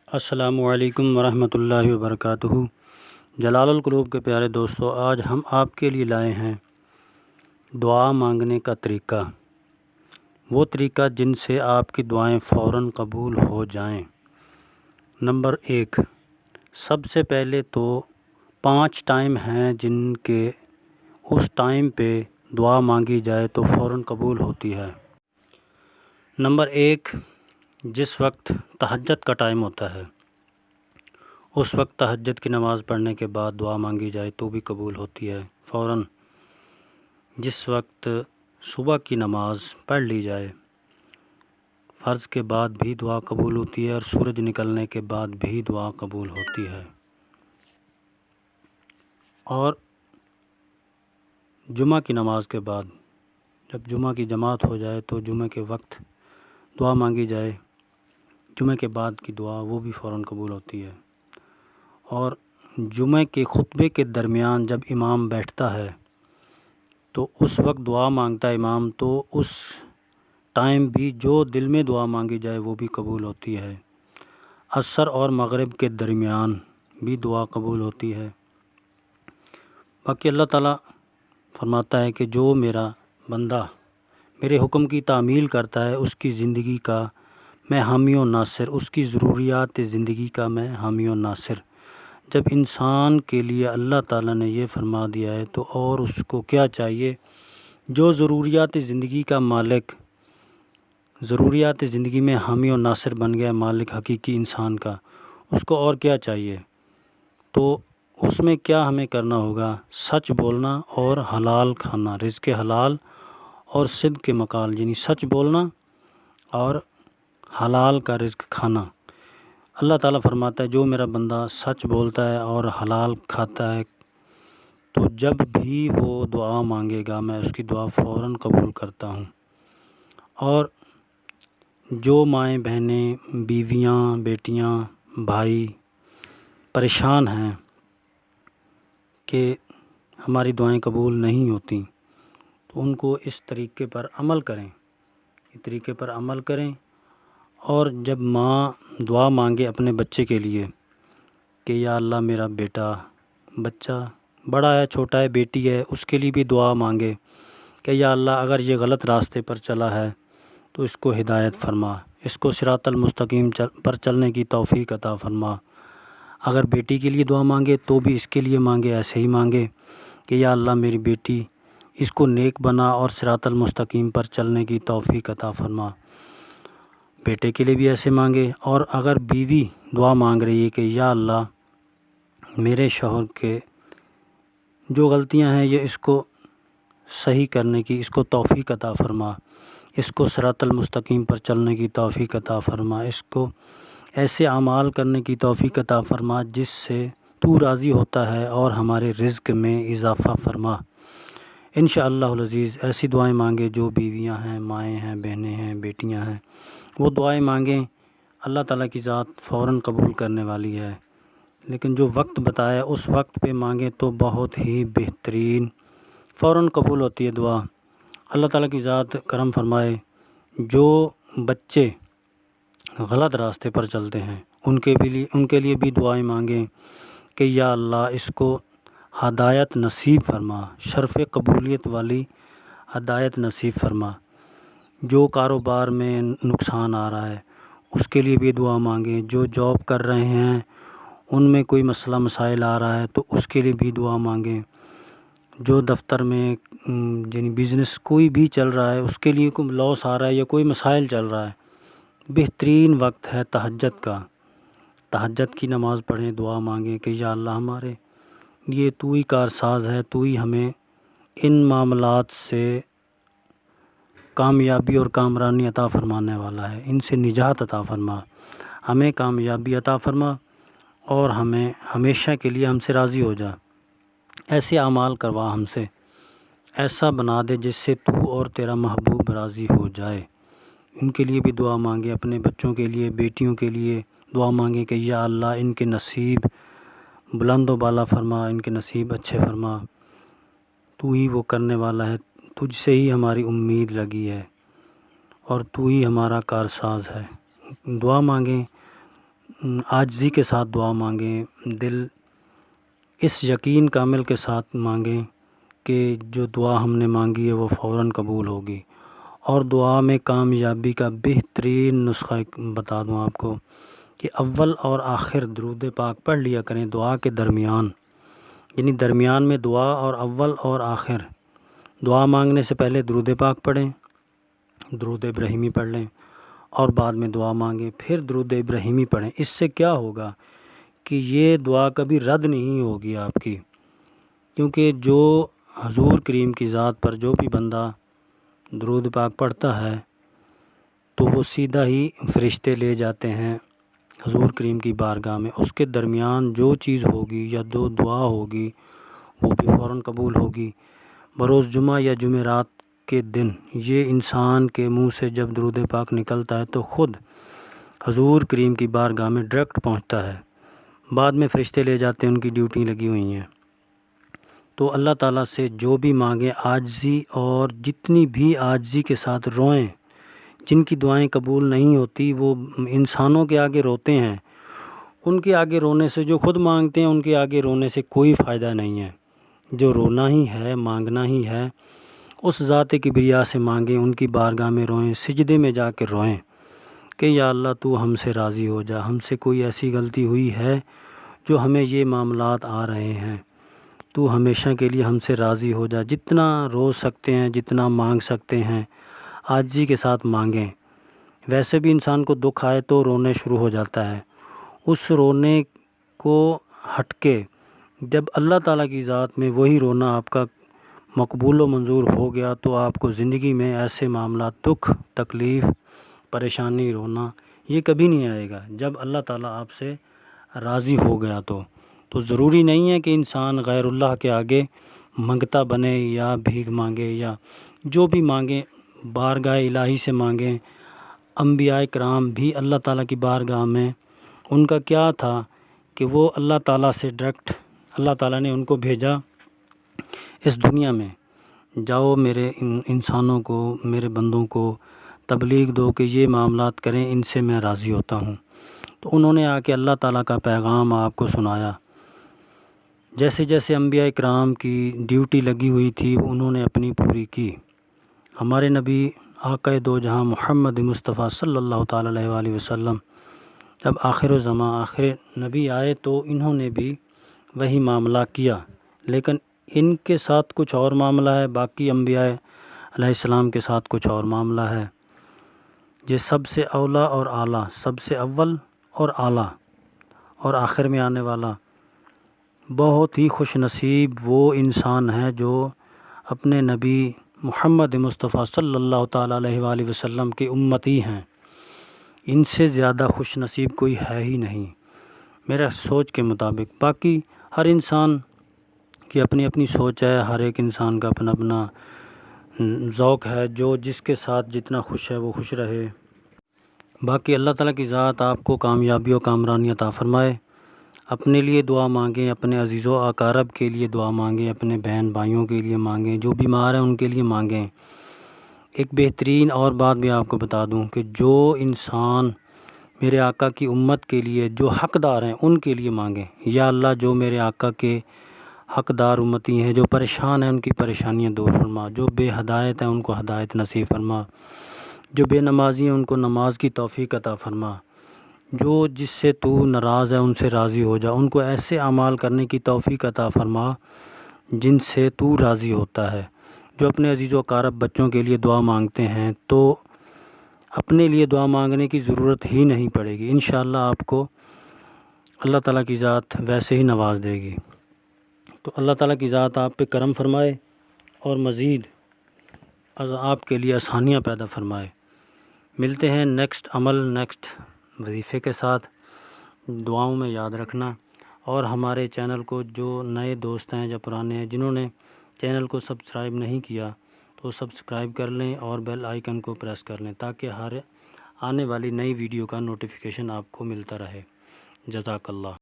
السلام علیکم ورحمۃ اللہ وبرکاتہ۔ جلال القلوب کے پیارے دوستو، آج ہم آپ کے لیے لائے ہیں دعا مانگنے کا طریقہ، وہ طریقہ جن سے آپ کی دعائیں فوراً قبول ہو جائیں۔ نمبر 1، سب سے پہلے تو 5 ٹائم ہیں جن کے اس ٹائم پہ دعا مانگی جائے تو فوراً قبول ہوتی ہے۔ نمبر 1، جس وقت تہجد کا ٹائم ہوتا ہے، اس وقت تہجد کی نماز پڑھنے کے بعد دعا مانگی جائے تو بھی قبول ہوتی ہے فوراً۔ جس وقت صبح کی نماز پڑھ لی جائے، فرض کے بعد بھی دعا قبول ہوتی ہے، اور سورج نکلنے کے بعد بھی دعا قبول ہوتی ہے۔ اور جمعہ کی نماز کے بعد، جب جمعہ کی جماعت ہو جائے تو جمعہ کے وقت دعا مانگی جائے، جمعہ کے بعد کی دعا وہ بھی فوراً قبول ہوتی ہے۔ اور جمعہ کے خطبے کے درمیان جب امام بیٹھتا ہے تو اس وقت دعا مانگتا ہے امام، تو اس ٹائم بھی جو دل میں دعا مانگی جائے وہ بھی قبول ہوتی ہے۔ عصر اور مغرب کے درمیان بھی دعا قبول ہوتی ہے۔ باقی اللہ تعالیٰ فرماتا ہے کہ جو میرا بندہ میرے حکم کی تعمیل کرتا ہے، اس کی زندگی کا میں حامی و ناصر، اس کی ضروریات زندگی کا میں حامی و ناصر۔ جب انسان کے لیے اللہ تعالیٰ نے یہ فرما دیا ہے تو اور اس کو کیا چاہیے؟ جو ضروریات زندگی کا مالک، ضروریات زندگی میں حامی و ناصر بن گیا مالک حقیقی انسان کا، اس کو اور کیا چاہیے؟ تو اس میں کیا ہمیں کرنا ہوگا؟ سچ بولنا اور حلال کھانا، رزق حلال اور صدق مقال، یعنی سچ بولنا اور حلال کا رزق کھانا۔ اللہ تعالیٰ فرماتا ہے جو میرا بندہ سچ بولتا ہے اور حلال کھاتا ہے تو جب بھی وہ دعا مانگے گا میں اس کی دعا فوراً قبول کرتا ہوں۔ اور جو مائیں بہنیں، بیویاں، بیٹیاں، بھائی پریشان ہیں کہ ہماری دعائیں قبول نہیں ہوتیں، تو ان کو اس طریقے پر عمل کریں، اور جب ماں دعا مانگے اپنے بچے کے لیے کہ یا اللہ میرا بیٹا، بچہ بڑا ہے چھوٹا ہے، بیٹی ہے، اس کے لیے بھی دعا مانگے کہ یا اللہ اگر یہ غلط راستے پر چلا ہے تو اس کو ہدایت فرما، اس کو صراط المستقیم پر چلنے کی توفیق عطا فرما۔ اگر بیٹی کے لیے دعا مانگے تو بھی اس کے لیے مانگے، ایسے ہی مانگے کہ یا اللہ میری بیٹی، اس کو نیک بنا اور صراط المستقیم پر چلنے کی توفیق عطا فرما، بیٹے کے لیے بھی ایسے مانگے۔ اور اگر بیوی دعا مانگ رہی ہے کہ یا اللہ میرے شوہر کے جو غلطیاں ہیں یہ اس کو صحیح کرنے کی، اس کو توفیق عطا فرما، اس کو صراط المستقیم پر چلنے کی توفیق عطا فرما، اس کو ایسے اعمال کرنے کی توفیق عطا فرما جس سے تو راضی ہوتا ہے، اور ہمارے رزق میں اضافہ فرما۔ انشاءاللہ العزیز ایسی دعائیں مانگے جو بیویاں ہیں، مائیں ہیں، بہنیں ہیں، بیٹیاں ہیں، وہ دعائیں مانگیں، اللہ تعالیٰ کی ذات فوراً قبول کرنے والی ہے۔ لیکن جو وقت بتایا اس وقت پہ مانگیں تو بہت ہی بہترین فوراً قبول ہوتی ہے دعا۔ اللہ تعالیٰ کی ذات کرم فرمائے۔ جو بچے غلط راستے پر چلتے ہیں ان کے لیے بھی دعائیں مانگیں کہ یا اللہ اس کو ہدایت نصیب فرما، شرف قبولیت والی ہدایت نصیب فرما۔ جو کاروبار میں نقصان آ رہا ہے اس کے لیے بھی دعا مانگیں۔ جو جاب کر رہے ہیں ان میں کوئی مسئلہ مسائل آ رہا ہے تو اس کے لیے بھی دعا مانگیں۔ جو دفتر میں یعنی بزنس کوئی بھی چل رہا ہے اس کے لیے کوئی لاس آ رہا ہے یا کوئی مسائل چل رہا ہے، بہترین وقت ہے تہجد کا۔ تہجد کی نماز پڑھیں، دعا مانگیں کہ یا اللہ ہمارے یہ تو ہی کارساز ہے، تو ہی ہمیں ان معاملات سے کامیابی اور کامرانی عطا فرمانے والا ہے، ان سے نجات عطا فرما، ہمیں کامیابی عطا فرما اور ہمیں ہمیشہ کے لیے ہم سے راضی ہو جا، ایسے اعمال کروا ہم سے، ایسا بنا دے جس سے تو اور تیرا محبوب راضی ہو جائے۔ ان کے لیے بھی دعا مانگیں، اپنے بچوں کے لیے، بیٹیوں کے لیے دعا مانگیں کہ یا اللہ ان کے نصیب بلند و بالا فرما، ان کے نصیب اچھے فرما، تو ہی وہ کرنے والا ہے، تجھ سے ہی ہماری امید لگی ہے اور تو ہی ہمارا کارساز ہے۔ دعا مانگیں، عاجزی کے ساتھ دعا مانگیں، دل اس یقین کامل کے ساتھ مانگیں کہ جو دعا ہم نے مانگی ہے وہ فوراً قبول ہوگی۔ اور دعا میں کامیابی کا بہترین نسخہ بتا دوں آپ کو کہ اول اور آخر درود پاک پڑھ لیا کریں دعا کے درمیان، یعنی درمیان میں دعا اور اول اور آخر۔ دعا مانگنے سے پہلے درود پاک پڑھیں، درود ابراہیمی پڑھ لیں، اور بعد میں دعا مانگیں، پھر درود ابراہیمی پڑھیں۔ اس سے کیا ہوگا کہ یہ دعا کبھی رد نہیں ہوگی آپ کی، کیونکہ جو حضور کریم کی ذات پر جو بھی بندہ درود پاک پڑھتا ہے تو وہ سیدھا ہی فرشتے لے جاتے ہیں حضور کریم کی بارگاہ میں، اس کے درمیان جو چیز ہوگی یا جو دعا ہوگی وہ بھی فوراً قبول ہوگی۔ بروز جمعہ یا جمعرات کے دن یہ انسان کے منہ سے جب درود پاک نکلتا ہے تو خود حضور کریم کی بارگاہ میں ڈائریکٹ پہنچتا ہے، بعد میں فرشتے لے جاتے ہیں، ان کی ڈیوٹی لگی ہوئی ہیں۔ تو اللہ تعالیٰ سے جو بھی مانگیں عاجزی، اور جتنی بھی عاجزی کے ساتھ روئیں، جن کی دعائیں قبول نہیں ہوتی وہ انسانوں کے آگے روتے ہیں، ان کے آگے رونے سے، جو خود مانگتے ہیں ان کے آگے رونے سے کوئی فائدہ نہیں ہے۔ جو رونا ہی ہے، مانگنا ہی ہے، اس ذات کبریا سے مانگیں، ان کی بارگاہ میں روئیں، سجدے میں جا کے روئیں کہ یا اللہ تو ہم سے راضی ہو جا، ہم سے کوئی ایسی غلطی ہوئی ہے جو ہمیں یہ معاملات آ رہے ہیں، تو ہمیشہ کے لیے ہم سے راضی ہو جا۔ جتنا رو سکتے ہیں، جتنا مانگ سکتے ہیں، عاجزی کے ساتھ مانگیں۔ ویسے بھی انسان کو دکھ آئے تو رونے شروع ہو جاتا ہے، اس رونے کو ہٹ کے جب اللہ تعالیٰ کی ذات میں وہی رونا آپ کا مقبول و منظور ہو گیا تو آپ کو زندگی میں ایسے معاملات، دکھ، تکلیف، پریشانی، رونا یہ کبھی نہیں آئے گا جب اللہ تعالیٰ آپ سے راضی ہو گیا تو ضروری نہیں ہے کہ انسان غیر اللہ کے آگے منگتا بنے یا بھیک مانگے، یا جو بھی مانگیں بارگاہ الہی سے مانگیں۔ انبیاء کرام بھی اللہ تعالیٰ کی بارگاہ میں، ان کا کیا تھا کہ وہ اللہ تعالیٰ سے ڈائریکٹ، اللہ تعالیٰ نے ان کو بھیجا اس دنیا میں، جاؤ میرے انسانوں کو، میرے بندوں کو تبلیغ دو کہ یہ معاملات کریں، ان سے میں راضی ہوتا ہوں۔ تو انہوں نے آ کے اللہ تعالیٰ کا پیغام آپ کو سنایا۔ جیسے جیسے انبیاء کرام کی ڈیوٹی لگی ہوئی تھی انہوں نے اپنی پوری کی۔ ہمارے نبی آقا دو جہاں محمد مصطفیٰ صلی اللہ تعالیٰ علیہ وآلہ وسلم جب آخر الزماں آخر نبی آئے تو انہوں نے بھی وہی معاملہ کیا، لیکن ان کے ساتھ کچھ اور معاملہ ہے، باقی انبیاء علیہ السلام کے ساتھ کچھ اور معاملہ ہے۔ یہ سب سے اولیٰ اور اعلیٰ، سب سے اول اور اعلیٰ اور آخر میں آنے والا، بہت ہی خوش نصیب وہ انسان ہے جو اپنے نبی محمد مصطفیٰ صلی اللہ تعالیٰ علیہ وآلہ وسلم کے امتی ہیں۔ ان سے زیادہ خوش نصیب کوئی ہے ہی نہیں میرا سوچ کے مطابق۔ باقی ہر انسان کی اپنی اپنی سوچ ہے، ہر ایک انسان کا اپنا اپنا ذوق ہے، جو جس کے ساتھ جتنا خوش ہے وہ خوش رہے۔ باقی اللہ تعالیٰ کی ذات آپ کو کامیابی و کامرانی عطا فرمائے۔ اپنے لیے دعا مانگیں، اپنے عزیز و اقارب کے لیے دعا مانگیں، اپنے بہن بھائیوں کے لیے مانگیں، جو بیمار ہیں ان کے لیے مانگیں۔ ایک بہترین اور بات بھی آپ کو بتا دوں کہ جو انسان میرے آقا کی امت کے لیے جو حقدار ہیں ان کے لیے مانگیں، یا اللہ جو میرے آقا کے حقدار امتی ہیں، جو پریشان ہیں ان کی پریشانیاں دور فرما، جو بے ہدایت ہیں ان کو ہدایت نصیب فرما، جو بے نمازی ہیں ان کو نماز کی توفیق عطا فرما، جو جس سے تو ناراض ہے ان سے راضی ہو جا، ان کو ایسے اعمال کرنے کی توفیق عطا فرما جن سے تو راضی ہوتا ہے۔ جو اپنے عزیز و اقارب بچوں کے لیے دعا مانگتے ہیں تو اپنے لیے دعا مانگنے کی ضرورت ہی نہیں پڑے گی، انشاءاللہ آپ کو اللہ تعالیٰ کی ذات ویسے ہی نواز دے گی۔ تو اللہ تعالیٰ کی ذات آپ پہ کرم فرمائے اور مزید آپ کے لیے آسانیاں پیدا فرمائے۔ ملتے ہیں نیکسٹ عمل، نیکسٹ وظیفے کے ساتھ۔ دعاؤں میں یاد رکھنا، اور ہمارے چینل کو جو نئے دوست ہیں یا پرانے ہیں جنہوں نے چینل کو سبسکرائب نہیں کیا تو سبسکرائب کر لیں اور بیل آئیکن کو پریس کر لیں تاکہ ہر آنے والی نئی ویڈیو کا نوٹیفیکیشن آپ کو ملتا رہے۔ جزاک اللہ۔